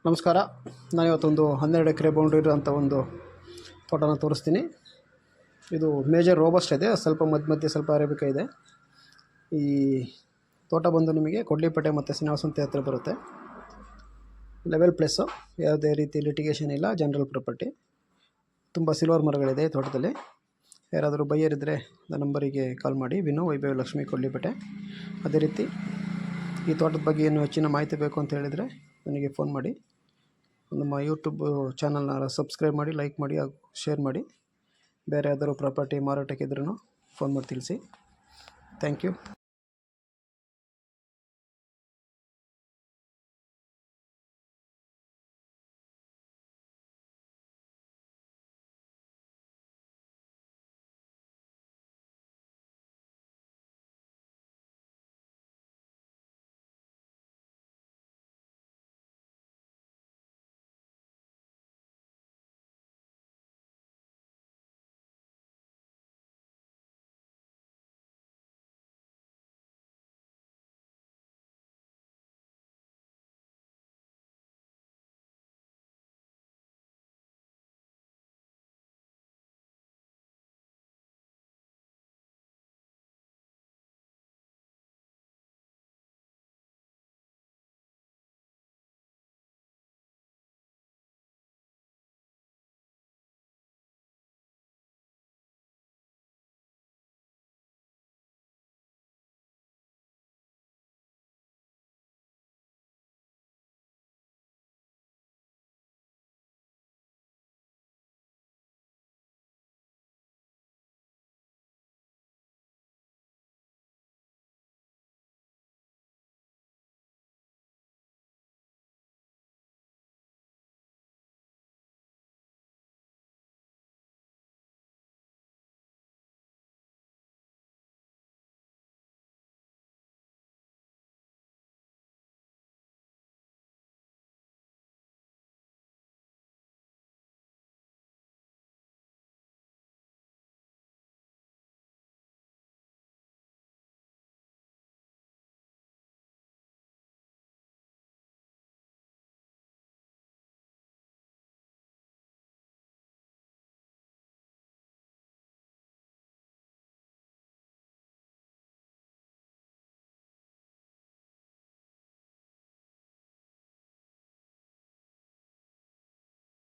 ನಮಸ್ಕಾರ. ನಾನಿವತ್ತೊಂದು 12 ಎಕರೆ ಬೌಂಡ್ರಿ ಇರೋಂಥ ಒಂದು ತೋಟನ ತೋರಿಸ್ತೀನಿ. ಇದು ಮೇಜರ್ ರೋಬಸ್ಟ್ ಇದೆ, ಸ್ವಲ್ಪ ಮಧ್ಯೆ ಸ್ವಲ್ಪ ಅರೇಬಿಕಾ ಇದೆ. ಈ ತೋಟ ಬಂದು ನಿಮಗೆ ಕೊಡ್ಲಿಪೇಟೆ ಮತ್ತು ಶ್ರೀನಿವಾಸಂತೆ ಹತ್ರ ಬರುತ್ತೆ. ಲೆವೆಲ್ ಪ್ಲೇಸು, ಯಾವುದೇ ರೀತಿ ಲಿಟಿಗೇಷನ್ ಇಲ್ಲ, ಜನರಲ್ ಪ್ರಾಪರ್ಟಿ. ತುಂಬ ಸಿಲ್ವರ್ ಮರಗಳಿದೆ ಈ ತೋಟದಲ್ಲಿ. ಯಾರಾದರೂ ಬೈಯರ್ ಇದ್ದರೆ ನಂಬರಿಗೆ ಕಾಲ್ ಮಾಡಿ. ವಿನೋ ವೈಭವ ಲಕ್ಷ್ಮಿ ಕೊಡ್ಲಿಪೇಟೆ. ಅದೇ ರೀತಿ ಈ ತೋಟದ ಬಗ್ಗೆ ಏನು ಹೆಚ್ಚಿನ ಮಾಹಿತಿ ಬೇಕು ಅಂತ ಹೇಳಿದರೆ ನನಗೆ ಫೋನ್ ಮಾಡಿ. ನಮ್ಮ ಯೂಟ್ಯೂಬ್ ಚಾನಲ್ನ ಸಬ್ಸ್ಕ್ರೈಬ್ ಮಾಡಿ, ಲೈಕ್ ಮಾಡಿ ಹಾಗೂ ಶೇರ್ ಮಾಡಿ. ಬೇರೆ ಯಾವ್ದಾದ್ರು ಪ್ರಾಪರ್ಟಿ ಮಾರಾಟಕ್ಕಿದ್ರೂ ಫೋನ್ ಮಾಡಿ ತಿಳಿಸಿ. Thank you.